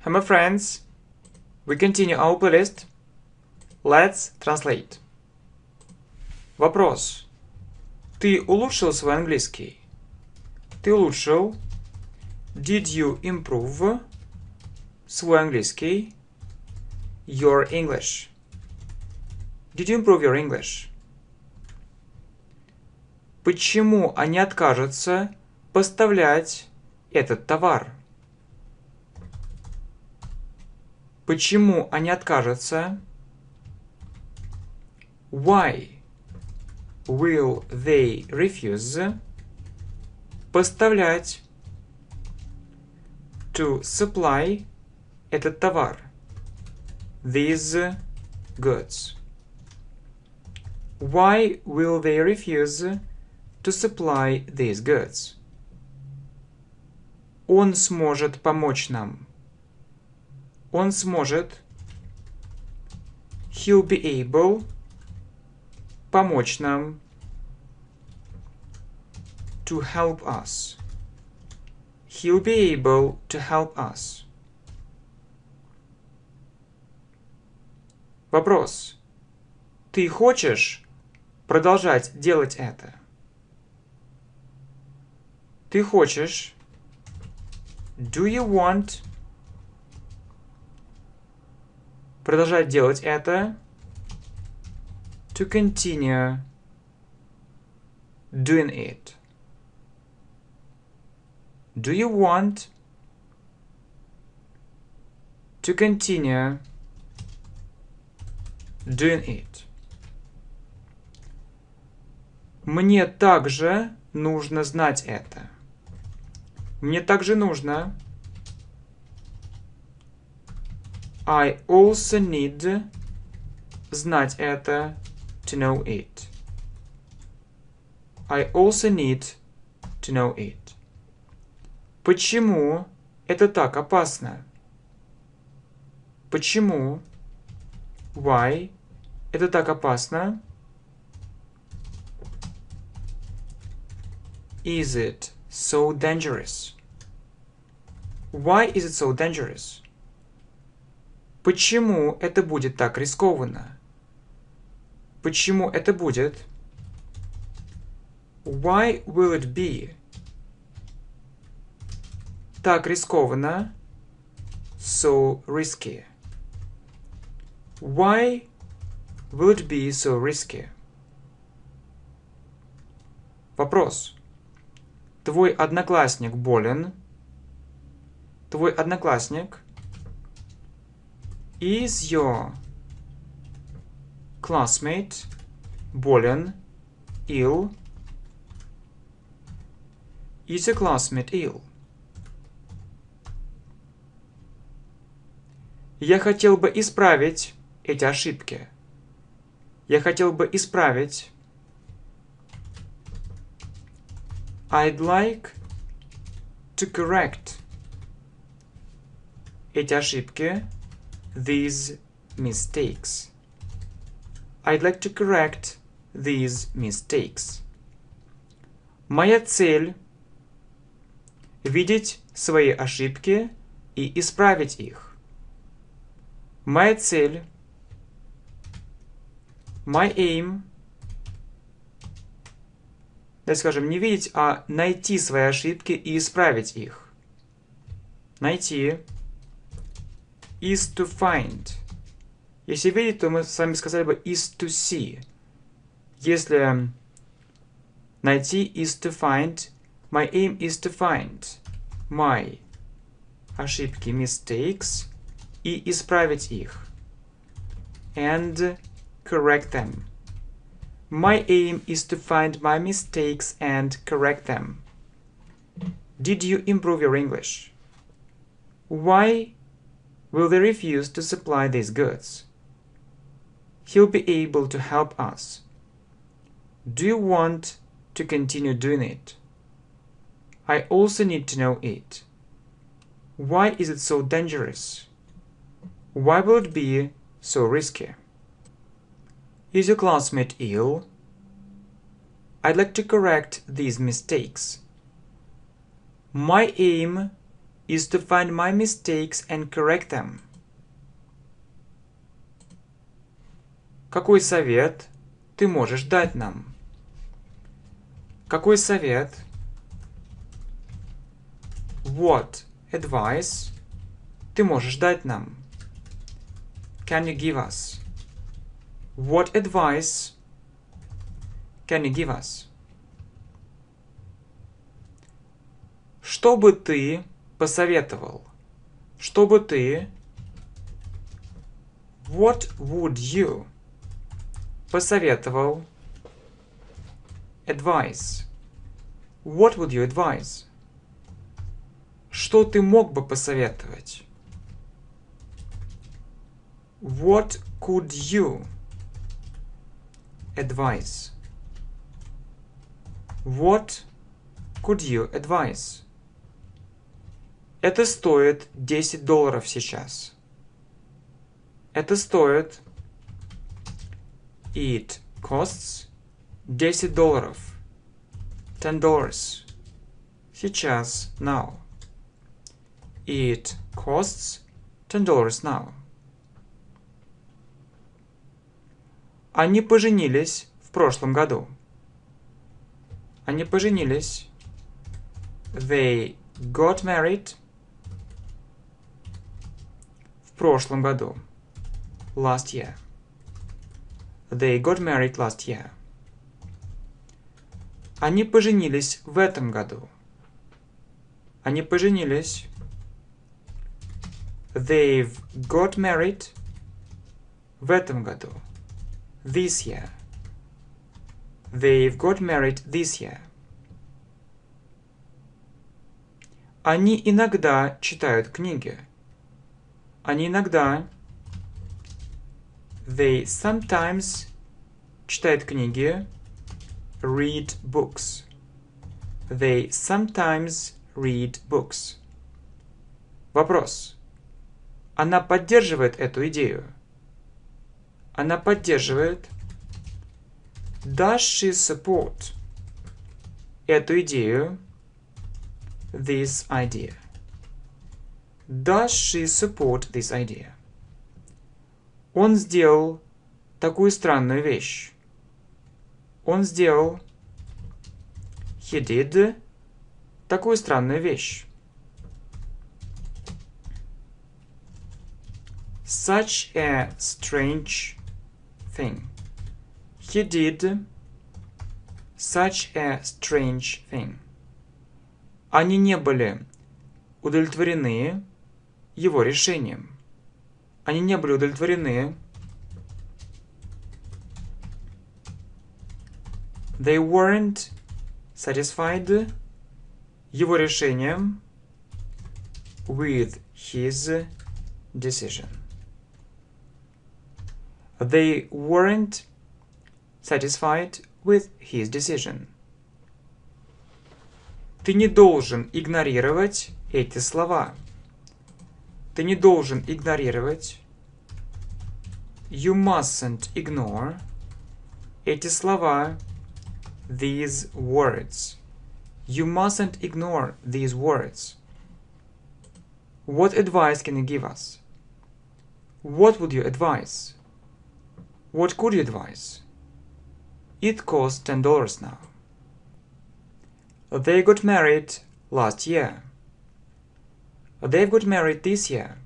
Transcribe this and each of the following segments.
Hello friends, we continue our playlist. Let's translate. Вопрос. Ты улучшил свой английский? Ты улучшил? Did you improve свой английский? Your English. Did you improve your English? Почему они откажутся поставлять этот товар? Почему они откажутся? Why will they refuse поставлять to supply этот товар? These goods. Why will they refuse to supply these goods? Он сможет помочь нам. Он сможет. He'll be able. Помочь нам. To help us. He'll be able to help us. Вопрос. Ты хочешь продолжать делать это? Ты хочешь? Do you want продолжать делать это? To continue doing it. Do you want to continue doing it? Мне также нужно знать это. Мне также нужно. I also need знать это. To know it. I also need to know it. Почему это так опасно? Почему? Why? Это так опасно? Is it so dangerous? Why is it so dangerous? Почему это будет так рискованно? Почему это будет? Why will it be? Так рискованно. So risky. Why will it be so risky? Вопрос. Твой одноклассник болен? Твой одноклассник? Is your classmate болен? Ill? Is your classmate ill? Я хотел бы исправить эти ошибки. Я хотел бы исправить. I'd like to correct эти ошибки. These mistakes. I'd like to correct these mistakes. Моя цель – видеть свои ошибки и исправить их. Моя цель – my aim – давайте скажем, не видеть, а найти свои ошибки и исправить их. Найти – is to find. Если видеть, то мы с вами сказали бы is to see. Если найти is to find, my aim is to find my ошибки, mistakes, и исправить их. And correct them. My aim is to find my mistakes and correct them. Did you improve your English? Why will they refuse to supply these goods? He'll be able to help us. Do you want to continue doing it? I also need to know it. Why is it so dangerous? Why will it be so risky? Is your classmate ill? I'd like to correct these mistakes. My aim is to find my mistakes and correct them. Какой совет ты можешь дать нам? Какой совет? What advice ты можешь дать нам? Can you give us? What advice can you give us? Что бы ты посоветовал? Что бы ты... What would you посоветовал? Advise. What would you advise? Что ты мог бы посоветовать? What could you advise? What could you advise? Это стоит $10 сейчас. Это стоит... It costs $10. $10. Сейчас. Now. It costs $10 now. Они поженились в прошлом году. Они поженились. They got married в прошлом году. Last year. They got married last year. Они поженились в этом году. Они поженились. They've got married в этом году. This year. They've got married this year. Они иногда читают книги. Они иногда... They sometimes читают книги. Read books. They sometimes read books. Вопрос. Она поддерживает эту идею? Она поддерживает. Does she support эту идею? This idea. Does she support this idea? Он сделал такую странную вещь. Он сделал... He did такую странную вещь. Such a strange thing. He did such a strange thing. Они не были удовлетворены его решением. Они не были удовлетворены. They weren't satisfied его решением with his decision. They weren't satisfied with his decision. Ты не должен игнорировать эти слова. Ты не должен игнорировать. You mustn't ignore эти слова. These words. You mustn't ignore these words. What advice can you give us? What would you advise? What could you advise? It costs $10 now. They got married last year. They've got married this year.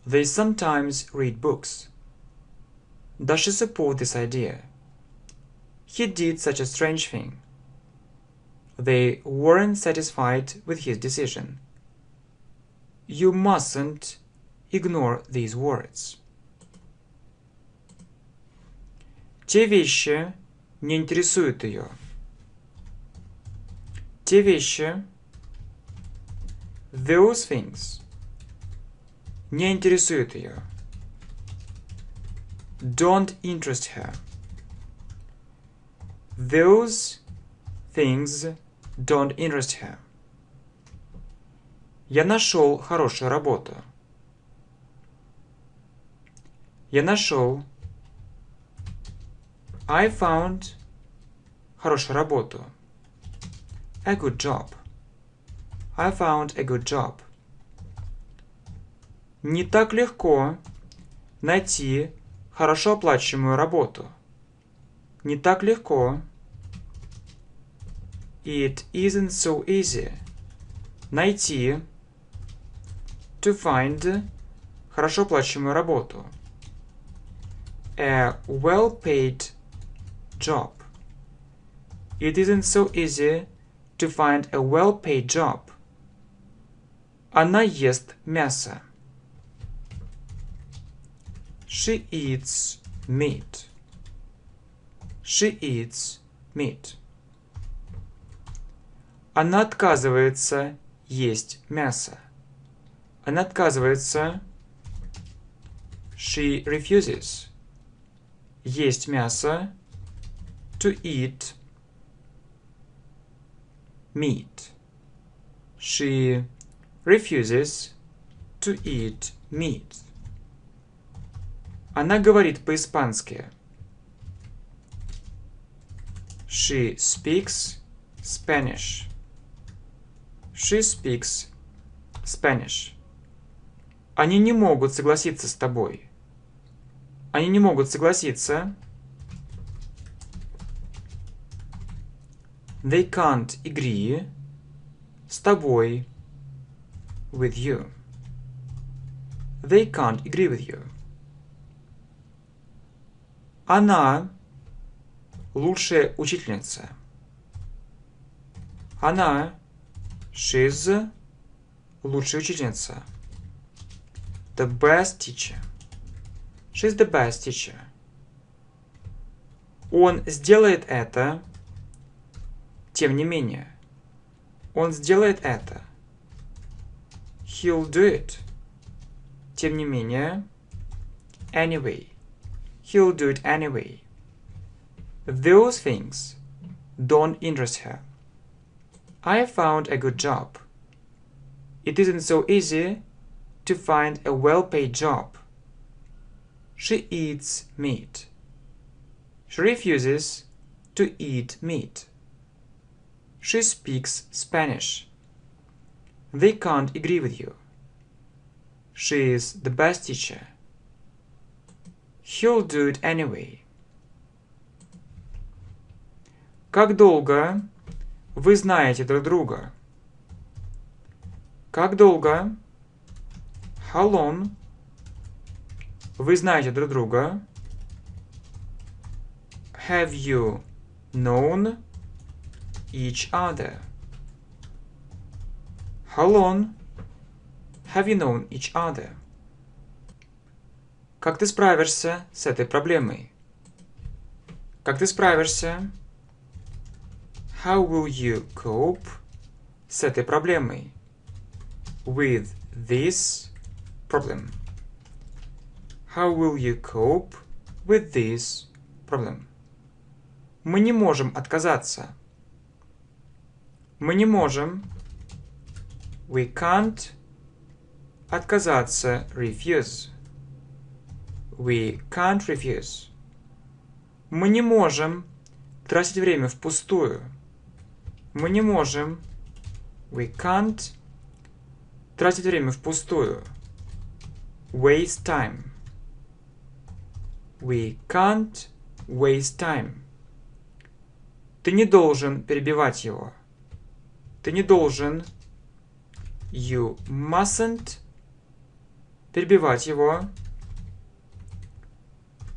They sometimes read books. Does she support this idea? He did such a strange thing. They weren't satisfied with his decision. You mustn't ignore these words. Те вещи не интересуют ее. Те вещи, those things, не интересуют ее. Don't interest her. Those things don't interest her. Я нашел хорошую работу. Я нашел. I found хорошую работу. A good job. I found a good job. Не так легко найти хорошо оплачиваемую работу. Не так легко. It isn't so easy. Найти. To find хорошо оплачиваемую работу. A well-paid job. It isn't so easy to find a well-paid job. Она ест мясо. She eats meat. She eats meat. Она отказывается есть мясо. Она отказывается. She refuses. Есть мясо. To eat meat. She refuses to eat meat. Она говорит по-испански. She speaks Spanish. She speaks Spanish. Они не могут согласиться с тобой. Они не могут согласиться. They can't agree с тобой. With you. They can't agree with you. Она лучшая учительница. Она, she's, лучшая учительница. The best teacher. She's the best teacher. Он сделает это, тем не менее. Он сделает это. He'll do it. Тем не менее. Anyway. He'll do it anyway. Those things don't interest her. I found a good job. It isn't so easy to find a well-paid job. She eats meat. She refuses to eat meat. She speaks Spanish. They can't agree with you. She is the best teacher. He'll do it anyway. Как долго вы знаете друг друга? Как долго? How long? Вы знаете друг друга? Have you known each other? How long have you known each other? Как ты справишься с этой проблемой? Как ты справишься? How will you cope с этой проблемой? With this problem. How will you cope with this problem? Мы не можем отказаться. Мы не можем. We can't отказаться. Refuse. We can't refuse. Мы не можем тратить время впустую. Мы не можем. We can't тратить время впустую. Waste time. We can't waste time. Ты не должен перебивать его. Ты не должен. You mustn't перебивать его.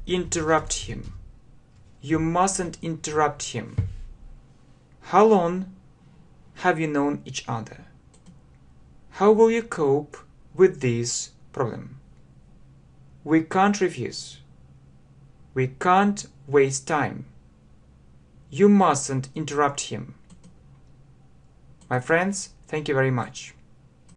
Interrupt him. You mustn't interrupt him. How long have you known each other? How will you cope with this problem? We can't refuse. We can't waste time. You mustn't interrupt him. My friends, thank you very much.